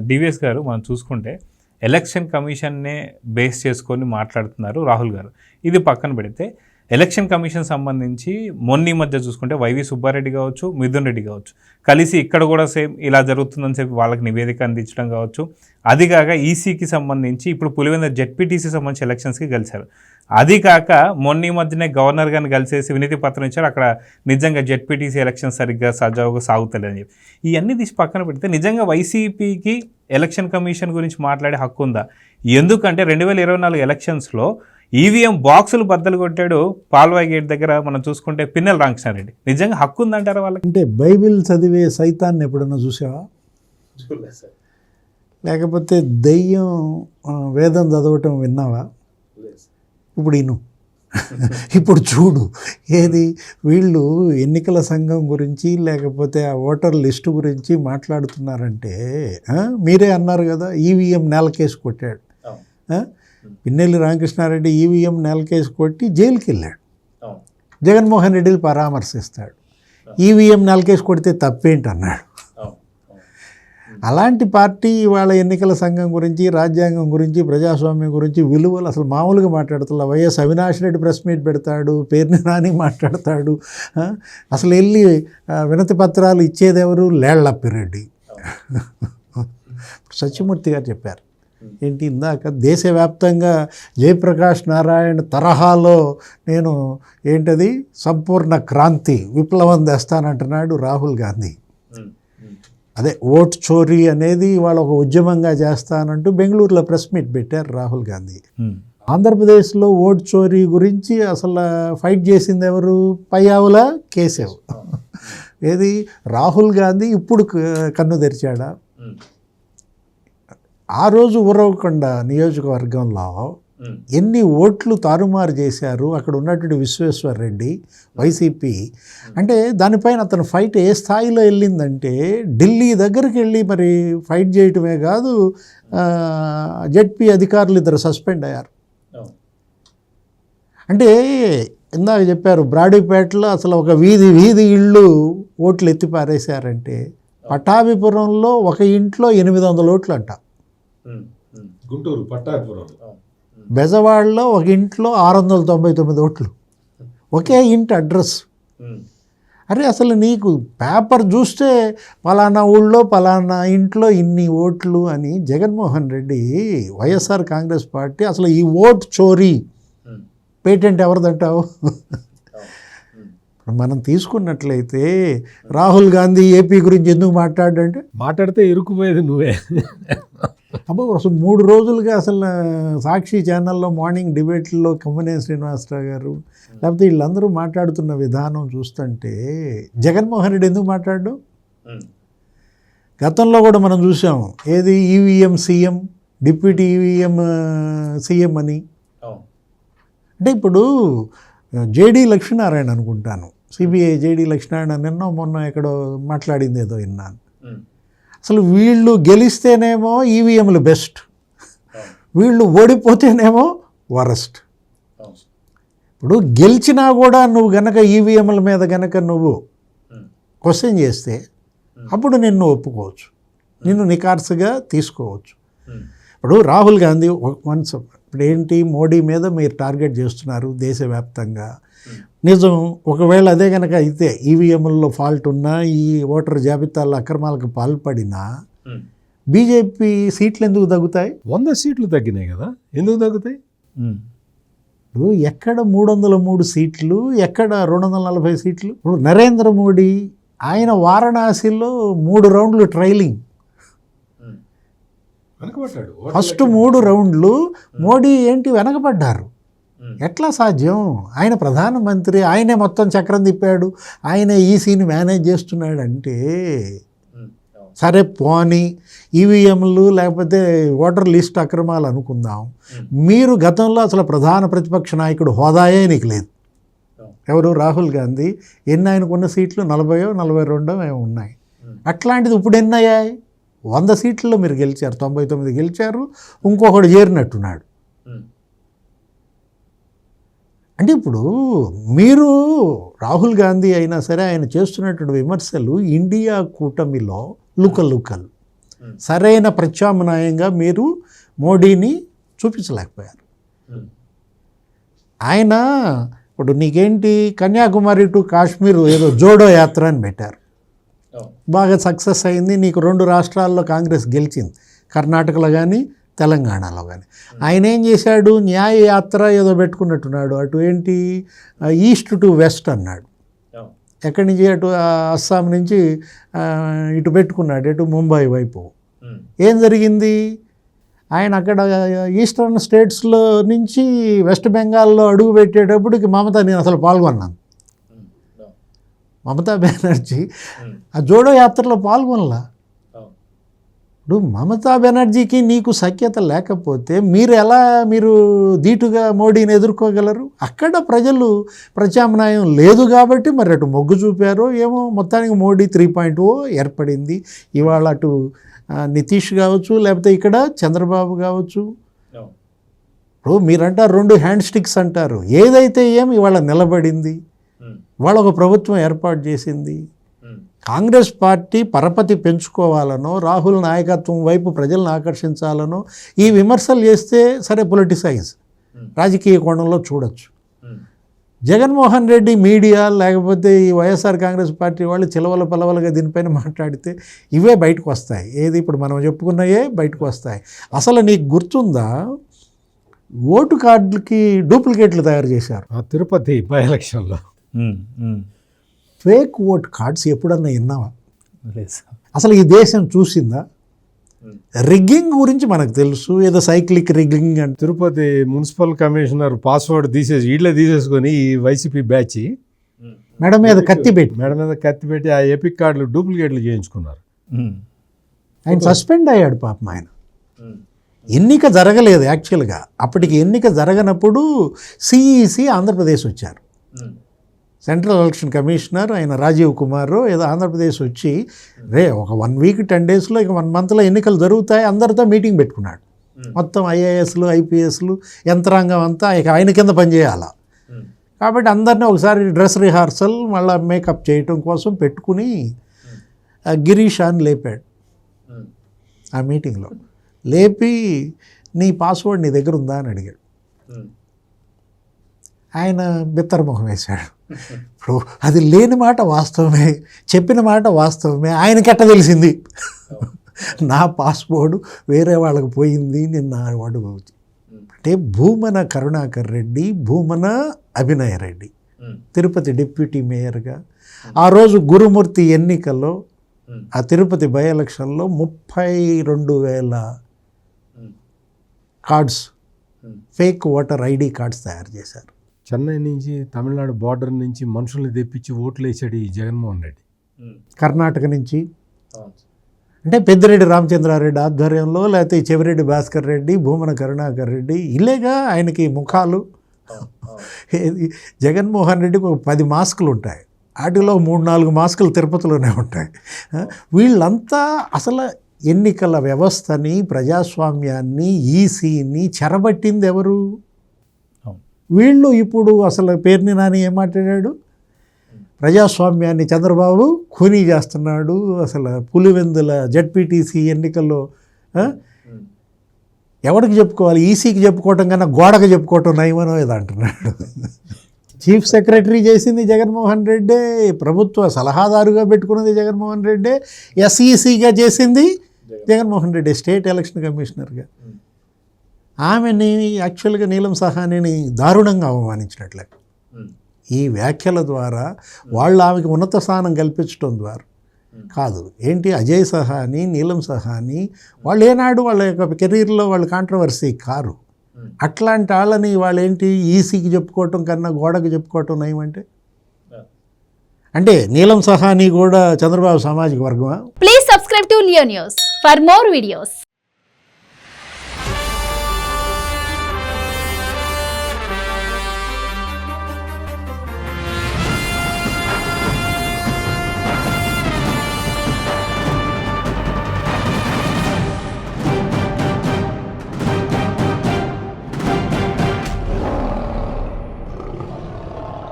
DVS గారు మనం చూసుకుంటే ఎలక్షన్ కమిషన్నే బేస్ చేసుకొని మాట్లాడుతున్నారు రాహుల్ గారు. ఇది పక్కన పెడితే ఎలక్షన్ కమిషన్ సంబంధించి మొన్న ఈ మధ్య చూసుకుంటే వైవి సుబ్బారెడ్డి కావచ్చు, మిథున్ రెడ్డి కావచ్చు, కలిసి ఇక్కడ కూడా సేమ్ ఇలా జరుగుతుందని చెప్పి వాళ్ళకి నివేదిక అందించడం కావచ్చు. అది కాక ఈసీకి సంబంధించి ఇప్పుడు పులివెందుల జెడ్పీటీసీ సంబంధించి ఎలక్షన్స్కి కలిశారు. అది కాక మొన్న ఈ మధ్యనే గవర్నర్ గారిని కలిసేసి వినతి పత్రం ఇచ్చారు. అక్కడ నిజంగా జెడ్పీటీసీ ఎలక్షన్ సరిగ్గా సజావుగా సాగుతలేదని చెప్పి ఇవన్నీ తీసి పక్కన పెడితే నిజంగా వైసీపీకి ఎలక్షన్ కమిషన్ గురించి మాట్లాడే హక్కు ఉందా? ఎందుకంటే 2024 ఎలక్షన్స్లో ఈవీఎం బాక్సులు బద్దలు కొట్టాడు పాల్వాయి గేట్ దగ్గర. మనం చూసుకుంటే పిన్నెల రామకృష్ణారెడ్డి. నిజంగా హక్కు ఉందంటారా వాళ్ళకి? అంటే బైబిల్ చదివే సైతాన్ని ఎప్పుడన్నా చూసావా? లేకపోతే దెయ్యం వేదం చదవటం విన్నావా? ఇప్పుడు ఇప్పుడు చూడు, ఏది వీళ్ళు ఎన్నికల సంఘం గురించి లేకపోతే ఆ ఓటర్ లిస్టు గురించి మాట్లాడుతున్నారంటే, మీరే అన్నారు కదా ఈవీఎం నేలకేసి కొట్టాడు. పిన్నెల్లి రామకృష్ణారెడ్డి ఈవీఎం నేలకేసి కొట్టి జైలుకి వెళ్ళాడు. జగన్మోహన్ రెడ్డిని పరామర్శిస్తాడు. ఈవీఎం నేలకేసి కొడితే తప్పేంటి అన్నాడు. అలాంటి పార్టీ వాళ్ళ ఎన్నికల సంఘం గురించి, రాజ్యాంగం గురించి, ప్రజాస్వామ్యం గురించి విలువలు అసలు మామూలుగా మాట్లాడుతున్నా. YS Avinash Reddy press meet పెడతాడు, పేర్ని నాని మాట్లాడతాడు. అసలు వెళ్ళి వినతి పత్రాలు ఇచ్చేదెవరు? లేళ్లప్పిరెడ్డి. సత్యమూర్తి గారు చెప్పారు ఏంటి ఇందాక, దేశవ్యాప్తంగా జయప్రకాష్ నారాయణ తరహాలో నేను ఏంటది సంపూర్ణ క్రాంతి విప్లవం తెస్తానంటున్నాడు రాహుల్ గాంధీ. అదే ఓట్ చోరీ అనేది వాళ్ళు ఒక ఉద్యమంగా చేస్తానంటూ బెంగళూరులో ప్రెస్ మీట్ పెట్టారు రాహుల్ గాంధీ. ఆంధ్రప్రదేశ్లో ఓట్ చోరీ గురించి అసలు ఫైట్ చేసింది ఎవరు? పయ్యావుల కేశవ్. ఏది రాహుల్ గాంధీ ఇప్పుడు కన్ను తెరిచాడా? ఆ రోజు ఉరవకొండ నియోజకవర్గంలో ఎన్ని ఓట్లు తారుమారు చేశారు అక్కడ ఉన్నటువంటి విశ్వేశ్వర్ రెడ్డి వైసీపీ. అంటే దానిపైన అతను ఫైట్ ఏ స్థాయిలో వెళ్ళిందంటే ఢిల్లీ దగ్గరికి వెళ్ళి మరి ఫైట్ చేయటమే కాదు, జెడ్పీ అధికారులు 2 సస్పెండ్ అయ్యారు. అంటే ఇందాక చెప్పారు బ్రాడీపేటలో అసలు ఒక వీధి ఇళ్ళు ఓట్లు ఎత్తి పారేశారంటే, పట్టాభిపురంలో ఒక ఇంట్లో 800 ఓట్లు అంట, గుంటూరు పట్టాభిపురం, బెజవాడలో ఒక ఇంట్లో 699 ఓట్లు, ఒకే ఇంటి అడ్రస్. అరే అసలు నీకు పేపర్ చూస్తే పలానా ఊళ్ళో పలానా ఇంట్లో ఇన్ని ఓట్లు అని. జగన్మోహన్ రెడ్డి వైఎస్ఆర్ కాంగ్రెస్ పార్టీ అసలు ఈ ఓట్ చోరీ పేటెంట్ ఎవరిదంటావు? మనం తీసుకున్నట్లయితే రాహుల్ గాంధీ ఏపీ గురించి ఎందుకు మాట్లాడంటే, మాట్లాడితే ఇరుక్కుపోయేది నువ్వే. అబ్బో అసలు 3 రోజులుగా అసలు సాక్షి ఛానల్లో మార్నింగ్ డిబేట్లో కొమ్మనేని శ్రీనివాసరావు గారు లేకపోతే వీళ్ళందరూ మాట్లాడుతున్న విధానం చూస్తుంటే జగన్మోహన్ రెడ్డి ఎందుకు మాట్లాడు? గతంలో కూడా మనం చూసాం ఏది EVM CM, deputy EVM CM అని. అంటే ఇప్పుడు జేడీ లక్ష్మీనారాయణ అనుకుంటాను, సిబిఐ జేడీ లక్ష్మీనారాయణ నిన్న మొన్న ఎక్కడో మాట్లాడింది ఏదో విన్నాను. అసలు వీళ్ళు గెలిస్తేనేమో ఈవీఎంలు బెస్ట్, వీళ్ళు ఓడిపోతేనేమో వరస్ట్. ఇప్పుడు గెలిచినా కూడా నువ్వు గనక ఈవీఎంల మీద గనక నువ్వు క్వశ్చన్ చేస్తే అప్పుడు నిన్ను ఒప్పుకోవచ్చు, నిన్ను నికార్సుగా తీసుకోవచ్చు. ఇప్పుడు రాహుల్ గాంధీ వన్స్ ఇప్పుడు ఏంటి మోడీ మీద మీరు టార్గెట్ చేస్తున్నారు దేశవ్యాప్తంగా. నిజం, ఒకవేళ అదే కనుక అయితే ఈవీఎంలలో ఫాల్ట్ ఉన్నా ఈ ఓటర్ జాబితాల అక్రమాలకు పాల్పడినా బీజేపీ సీట్లు ఎందుకు తగ్గుతాయి? 100 సీట్లు తగ్గినాయి కదా, ఎందుకు తగ్గుతాయి? ఇప్పుడు ఎక్కడ 303 సీట్లు, ఎక్కడ 240 సీట్లు? ఇప్పుడు నరేంద్ర మోడీ ఆయన వారణాసిలో 3 రౌండ్లు ట్రైలింగ్, ఫస్ట్ 3 రౌండ్లు మోడీ ఏంటి వెనకబడ్డారు. ఎట్లా సాధ్యం? ఆయన ప్రధానమంత్రి, ఆయనే మొత్తం చక్రం తిప్పాడు, ఆయనే ఈసీని మేనేజ్ చేస్తున్నాడు. అంటే సరే పోనీ ఈవీఎంలు లేకపోతే ఓటర్ లిస్ట్ అక్రమాలు అనుకుందాం. మీరు గతంలో అసలు ప్రధాన ప్రతిపక్ష నాయకుడు హోదాయే నీకు లేదు. ఎవరు? రాహుల్ గాంధీ. ఎన్ని ఆయనకున్న సీట్లు? 40 42 ఏమో ఉన్నాయి. అట్లాంటిది ఇప్పుడు ఎన్ని అయ్యాయి? 100 సీట్లలో మీరు గెలిచారు, 99 గెలిచారు, ఇంకొకడు చేరినట్టున్నాడు. అంటే ఇప్పుడు మీరు రాహుల్ గాంధీ అయినా సరే ఆయన చేస్తున్నటువంటి విమర్శలు ఇండియా కూటమిలో లుకల్ సరైన ప్రత్యామ్నాయంగా మీరు మోడీని చూపించలేకపోయారు. ఆయన ఇప్పుడు నీకేంటి కన్యాకుమారి టు కాశ్మీర్ ఏదో జోడో యాత్ర అని పెట్టారు, బాగా సక్సెస్ అయింది. నీకు 2 రాష్ట్రాల్లో కాంగ్రెస్ గెలిచింది, కర్ణాటకలో కానీ తెలంగాణలో కానీ. ఆయన ఏం చేశాడు, న్యాయ యాత్ర ఏదో పెట్టుకున్నట్టున్నాడు. అటు ఏంటి ఈస్ట్ టు వెస్ట్ అన్నాడు, ఎక్కడి నుంచి అటు అస్సాం నుంచి ఇటు పెట్టుకున్నాడు, ఇటు ముంబై వైపు. ఏం జరిగింది, ఆయన అక్కడ ఈస్టర్న్ స్టేట్స్లో నుంచి వెస్ట్ బెంగాల్లో అడుగు పెట్టేటప్పటికి నేను అసలు పాల్గొన్నాను. మమతా బెనర్జీ ఆ జోడో యాత్రలో పాల్గొనలా. ఇప్పుడు మమతా బెనర్జీకి నీకు సఖ్యత లేకపోతే మీరు ధీటుగా మోడీని ఎదుర్కోగలరు? అక్కడ ప్రజలు ప్రత్యామ్నాయం లేదు కాబట్టి మరి అటు మొగ్గు చూపారో ఏమో, మొత్తానికి మోడీ 3.0 ఏర్పడింది. ఇవాళ అటు నితీష్ కావచ్చు, లేకపోతే ఇక్కడ చంద్రబాబు కావచ్చు. ఇప్పుడు మీరంటారు 2 హ్యాండ్ స్టిక్స్ అంటారు, ఏదైతే ఇవాళ నిలబడింది, ఇవాళ ఒక ప్రభుత్వం ఏర్పాటు చేసింది. కాంగ్రెస్ పార్టీ పరపతి పెంచుకోవాలనో, రాహుల్ నాయకత్వం వైపు ప్రజలను ఆకర్షించాలనో ఈ విమర్శలు చేస్తే సరే పొలిటిసైజ్ రాజకీయ కోణంలో చూడొచ్చు. జగన్మోహన్ రెడ్డి మీడియా లేకపోతే ఈ వైఎస్ఆర్ కాంగ్రెస్ పార్టీ వాళ్ళు చిలవల పలవలుగా దీనిపైన మాట్లాడితే ఇవే బయటకు వస్తాయి. ఏది ఇప్పుడు మనం చెప్పుకున్నాయే బయటకు వస్తాయి. అసలు నీకు గుర్తుందా, ఓటు కార్డులకి డూప్లికేట్లు తయారు చేశారు తిరుపతి బై ఎలక్షన్లో. ఫేక్ ఓట్ కార్డ్స్ ఎప్పుడన్నా విన్నావా? అసలు ఈ దేశం చూసిందా? రిగ్గింగ్ గురించి మనకు తెలుసు, ఏదో సైక్లిక్ రిగ్గింగ్ అంటే. తిరుపతి మున్సిపల్ కమిషనర్ పాస్వర్డ్ తీసేసుకొని ఈ వైసీపీ బ్యాచ్ మేడం మీద కత్తి పెట్టి ఆ ఎపిక్ కార్డులు డూప్లికేట్లు చేయించుకున్నారు. ఆయన సస్పెండ్ అయ్యాడు పాపం. ఆయన ఎన్నిక జరగలేదు యాక్చువల్గా. అప్పటికి ఎన్నిక జరగనప్పుడు సిఈసి ఆంధ్రప్రదేశ్ వచ్చారు, సెంట్రల్ ఎలక్షన్ కమిషనర్ ఆయన రాజీవ్ కుమార్ ఏదో ఆంధ్రప్రదేశ్ వచ్చి ఒక 1 వీక్ 10 డేస్లో ఇక 1 మంత్లో ఎన్నికలు జరుగుతాయి, అందరితో మీటింగ్ పెట్టుకున్నాడు. మొత్తం ఐఏఎస్లు ఐపీఎస్లు యంత్రాంగం అంతా ఇక ఆయన కింద పనిచేయాల. కాబట్టి అందరినీ ఒకసారి డ్రెస్ రిహార్సల్ మళ్ళీ మేకప్ చేయటం కోసం పెట్టుకుని గిరీష్ అని లేపాడు. ఆ మీటింగ్లో లేపి నీ పాస్వర్డ్ నీ దగ్గర ఉందా అని అడిగాడు. ఆయన బిత్తరముఖం వేశాడు. ఇప్పుడు అది లేని మాట వాస్తవమే, చెప్పిన మాట వాస్తవమే, ఆయనకెట్ట తెలిసింది నా పాస్పోర్ట్ వేరే వాళ్ళకి పోయింది నిన్న వాడు. అంటే భూమన కరుణాకర్ రెడ్డి, భూమన అభినయ్ రెడ్డి తిరుపతి డిప్యూటీ మేయర్గా ఆ రోజు గురుమూర్తి ఎన్నికల్లో ఆ తిరుపతి బై ఎలక్షన్లో 32,000 cards, fake voter ID cards తయారు చేశారు. చెన్నై నుంచి తమిళనాడు బార్డర్ నుంచి మనుషుల్ని తెప్పించి ఓట్లు వేసాడు ఈ జగన్మోహన్ రెడ్డి. కర్ణాటక నుంచి అంటే పెద్దిరెడ్డి రామచంద్రారెడ్డి ఆధ్వర్యంలో, లేకపోతే చెవిరెడ్డి భాస్కర్ రెడ్డి, భూమన కరుణాకర్ రెడ్డి, ఇల్లేగా ఆయనకి ముఖాలు. జగన్మోహన్ రెడ్డికి ఒక 10 మాస్కులు ఉంటాయి, వాటిలో 3-4 మాస్కులు తిరుపతిలోనే ఉంటాయి. వీళ్ళంతా అసలు ఎన్నికల వ్యవస్థని, ప్రజాస్వామ్యాన్ని, ఈసీని చెరబట్టింది ఎవరు? వీళ్ళు. ఇప్పుడు అసలు పేర్ని నాని ఏం మాట్లాడాడు, ప్రజాస్వామ్యాన్ని చంద్రబాబు ఖూనీ చేస్తున్నాడు, అసలు పులివెందుల జడ్పీటీసీ ఎన్నికల్లో ఎవరికి చెప్పుకోవాలి, ఈసీకి చెప్పుకోవటం కన్నా గోడకు చెప్పుకోవటం నయమనో ఏదో అంటున్నాడు. చీఫ్ సెక్రటరీ చేసింది జగన్మోహన్ రెడ్డే, ప్రభుత్వ సలహాదారుగా పెట్టుకున్నది జగన్మోహన్ రెడ్డే, ఎస్ఈసీగా చేసింది జగన్మోహన్ రెడ్డి, స్టేట్ ఎలక్షన్ కమిషనర్గా. ఆమెని యాక్చువల్గా నీలం సహానిని దారుణంగా అవమానించినట్లే. ఈ వ్యాఖ్యల ద్వారా వాళ్ళు ఆమెకి ఉన్నత స్థానం కల్పించడం ద్వారా కాదు. ఏంటి అజయ్ సహాని, నీలం సహాని వాళ్ళు ఏనాడు వాళ్ళ యొక్క కెరీర్లో వాళ్ళు కాంట్రవర్సీ కారు. అట్లాంటి వాళ్ళని వాళ్ళేంటి ఈసీకి చెప్పుకోవటం కన్నా గోడకు చెప్పుకోవటం నయమంటే, అంటే నీలం సహాని కూడా చంద్రబాబు సామాజిక వర్గమా? Please subscribe to Leo News for more videos.